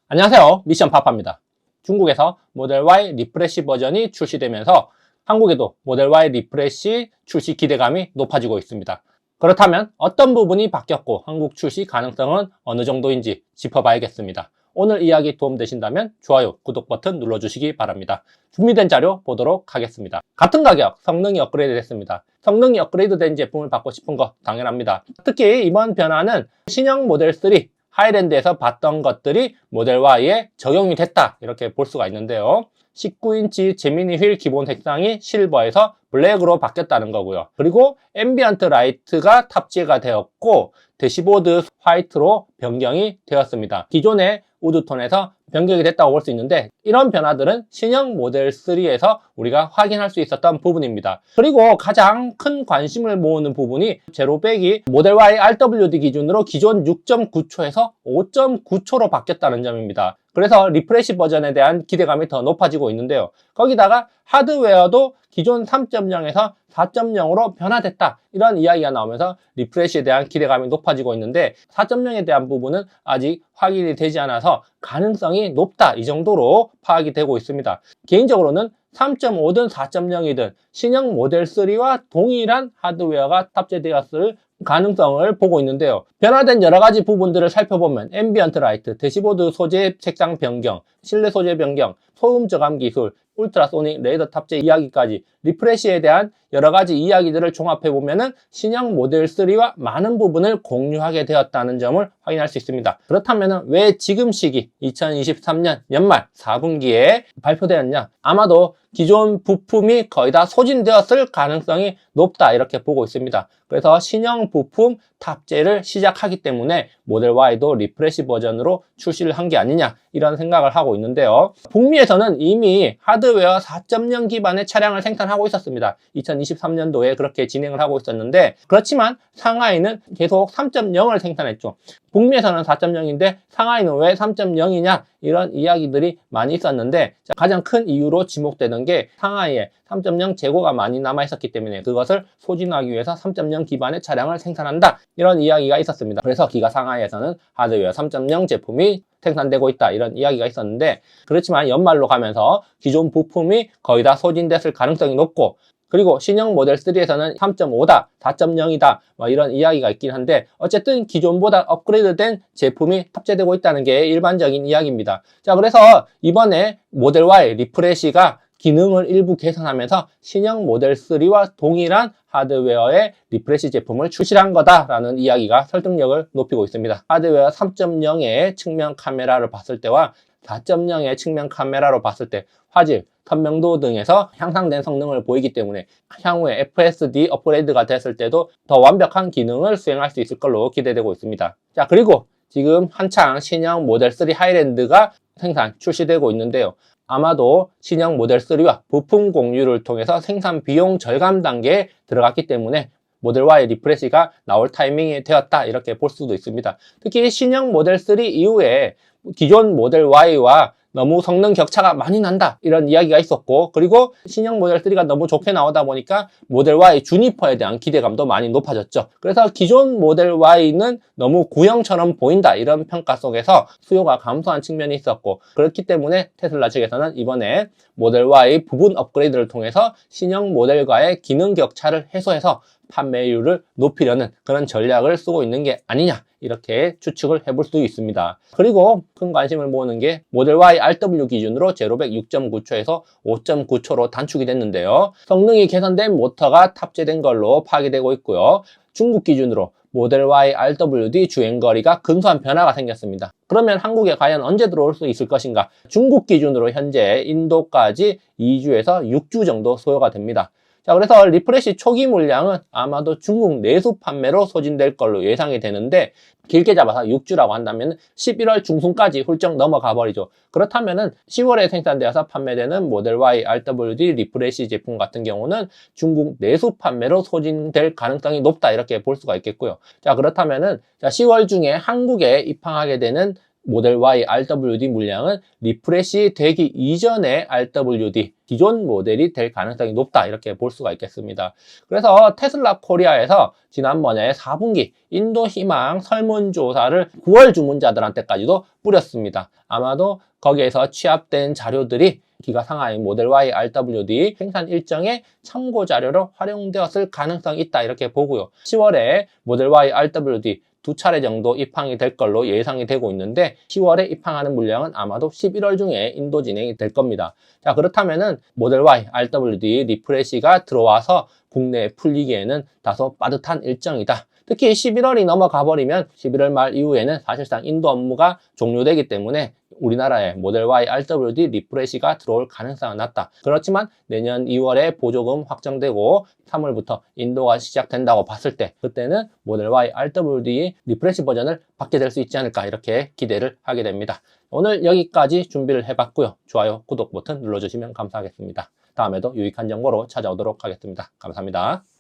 안녕하세요. 미션 파파입니다. 중국에서 모델 Y 리프레시 버전이 출시되면서 한국에도 모델 Y 리프레시 출시 기대감이 높아지고 있습니다. 그렇다면 어떤 부분이 바뀌었고 한국 출시 가능성은 어느 정도인지 짚어봐야겠습니다. 오늘 이야기 도움되신다면 좋아요, 구독 버튼 눌러주시기 바랍니다. 준비된 자료 보도록 하겠습니다. 같은 가격, 성능이 업그레이드 됐습니다. 성능이 업그레이드 된 제품을 받고 싶은 거 당연합니다. 특히 이번 변화는 신형 모델 3 하이랜드에서 봤던 것들이 모델 Y에 적용이 됐다 이렇게 볼 수가 있는데요. 19인치 제미니 휠 기본 색상이 실버에서 블랙으로 바뀌었다는 거고요. 그리고 앰비언트 라이트가 탑재가 되었고 대시보드 화이트로 변경이 되었습니다. 기존의 우드톤에서 변경이 됐다고 볼 수 있는데 이런 변화들은 신형 모델 3에서 우리가 확인할 수 있었던 부분입니다. 그리고 가장 큰 관심을 모으는 부분이 제로백이 모델 Y RWD 기준으로 기존 6.9초에서 5.9초로 바뀌었다는 점입니다. 그래서 리프레시 버전에 대한 기대감이 더 높아지고 있는데요. 거기다가 하드웨어도 기존 3.0에서 4.0으로 변화됐다 이런 이야기가 나오면서 리프레시에 대한 기대감이 높아지고 있는데 4.0에 대한 부분은 아직 확인이 되지 않아서 가능성이 높다 이 정도로 파악이 되고 있습니다. 개인적으로는 3.5든 4.0이든 신형 모델 3와 동일한 하드웨어가 탑재되었을 가능성을 보고 있는데요. 변화된 여러 가지 부분들을 살펴보면 앰비언트 라이트, 대시보드 소재 색상 변경, 실내 소재 변경, 소음 저감 기술, 울트라소닉 레이더 탑재 이야기까지 리프레시에 대한 여러 가지 이야기들을 종합해보면 신형 모델 3와 많은 부분을 공유하게 되었다는 점을 확인할 수 있습니다. 그렇다면 왜 지금 시기 2023년 연말 4분기에 발표되었냐? 아마도 기존 부품이 거의 다 소진되었을 가능성이 높다 이렇게 보고 있습니다. 그래서 신형 부품 탑재를 시작하기 때문에 모델 Y도 리프레시 버전으로 출시를 한 게 아니냐 이런 생각을 하고 있는데요. 북미에서는 이미 하드웨어 4.0 기반의 차량을 생산하고 있었습니다. 2023년도에 그렇게 진행을 하고 있었는데 그렇지만 상하이는 계속 3.0을 생산했죠. 북미에서는 4.0인데 상하이는 왜 3.0이냐 이런 이야기들이 많이 있었는데 가장 큰 이유로 지목되는 게 상하이에 3.0 재고가 많이 남아 있었기 때문에 그것을 소진하기 위해서 3.0 기반의 차량을 생산한다 이런 이야기가 있었습니다. 그래서 기가 상하이에서는 하드웨어 3.0 제품이 생산되고 있다 이런 이야기가 있었는데 그렇지만 연말로 가면서 기존 부품이 거의 다 소진됐을 가능성이 높고 그리고 신형 모델 3에서는 3.5다, 4.0이다 이런 이야기가 있긴 한데 어쨌든 기존보다 업그레이드된 제품이 탑재되고 있다는 게 일반적인 이야기입니다. 자, 그래서 이번에 모델 Y 리프레시가 기능을 일부 개선하면서 신형 모델 3와 동일한 하드웨어의 리프레시 제품을 출시한 거다라는 이야기가 설득력을 높이고 있습니다. 하드웨어 3.0의 측면 카메라를 봤을 때와 4.0의 측면 카메라로 봤을 때 화질, 선명도 등에서 향상된 성능을 보이기 때문에 향후에 FSD 업그레이드가 됐을 때도 더 완벽한 기능을 수행할 수 있을 걸로 기대되고 있습니다. 자, 그리고 지금 한창 신형 모델 3 하이랜드가 생산 출시되고 있는데요. 아마도 신형 모델 3와 부품 공유를 통해서 생산 비용 절감 단계에 들어갔기 때문에 모델 Y 리프레시가 나올 타이밍이 되었다 이렇게 볼 수도 있습니다. 특히 신형 모델 3 이후에 기존 모델 Y와 너무 성능 격차가 많이 난다 이런 이야기가 있었고 그리고 신형 모델 3가 너무 좋게 나오다 보니까 모델 Y 주니퍼에 대한 기대감도 많이 높아졌죠. 그래서 기존 모델 Y는 너무 구형처럼 보인다 이런 평가 속에서 수요가 감소한 측면이 있었고 그렇기 때문에 테슬라 측에서는 이번에 모델 Y 부분 업그레이드를 통해서 신형 모델과의 기능 격차를 해소해서 판매율을 높이려는 그런 전략을 쓰고 있는 게 아니냐 이렇게 추측을 해볼 수 있습니다. 그리고 큰 관심을 모으는 게 모델 Y RW 기준으로 제로백 6.9초에서 5.9초로 단축이 됐는데요. 성능이 개선된 모터가 탑재된 걸로 파악이 되고 있고요. 중국 기준으로 모델 Y RWD 주행거리가 근소한 변화가 생겼습니다. 그러면 한국에 과연 언제 들어올 수 있을 것인가? 중국 기준으로 현재 인도까지 2주에서 6주 정도 소요가 됩니다. 자, 그래서 리프레시 초기 물량은 아마도 중국 내수 판매로 소진될 걸로 예상이 되는데 길게 잡아서 6주라고 한다면 11월 중순까지 훌쩍 넘어가 버리죠. 그렇다면은 10월에 생산되어서 판매되는 모델 Y RWD 리프레시 제품 같은 경우는 중국 내수 판매로 소진될 가능성이 높다 이렇게 볼 수가 있겠고요. 자, 그렇다면은 10월 중에 한국에 입항하게 되는 모델 Y RWD 물량은 리프레시 되기 이전에 RWD 기존 모델이 될 가능성이 높다 이렇게 볼 수가 있겠습니다. 그래서 테슬라 코리아에서 지난번에 4분기 인도 희망 설문조사를 9월 주문자들한테까지도 뿌렸습니다. 아마도 거기에서 취합된 자료들이 기가 상하이 모델 Y RWD 생산 일정의 참고 자료로 활용되었을 가능성이 있다 이렇게 보고요. 10월에 모델 Y RWD 2차례 정도 입항이 될 걸로 예상이 되고 있는데 10월에 입항하는 물량은 아마도 11월 중에 인도 진행이 될 겁니다. 자, 그렇다면은 모델 Y RWD 리프레시가 들어와서 국내에 풀리기에는 다소 빠듯한 일정이다. 특히 11월이 넘어가 버리면 11월 말 이후에는 사실상 인도 업무가 종료되기 때문에 우리나라에 모델 Y RWD 리프레시가 들어올 가능성은 낮다. 그렇지만 내년 2월에 보조금 확정되고 3월부터 인도가 시작된다고 봤을 때 그때는 모델 Y RWD 리프레시 버전을 받게 될 수 있지 않을까 이렇게 기대를 하게 됩니다. 오늘 여기까지 준비를 해봤고요. 좋아요, 구독 버튼 눌러주시면 감사하겠습니다. 다음에도 유익한 정보로 찾아오도록 하겠습니다. 감사합니다.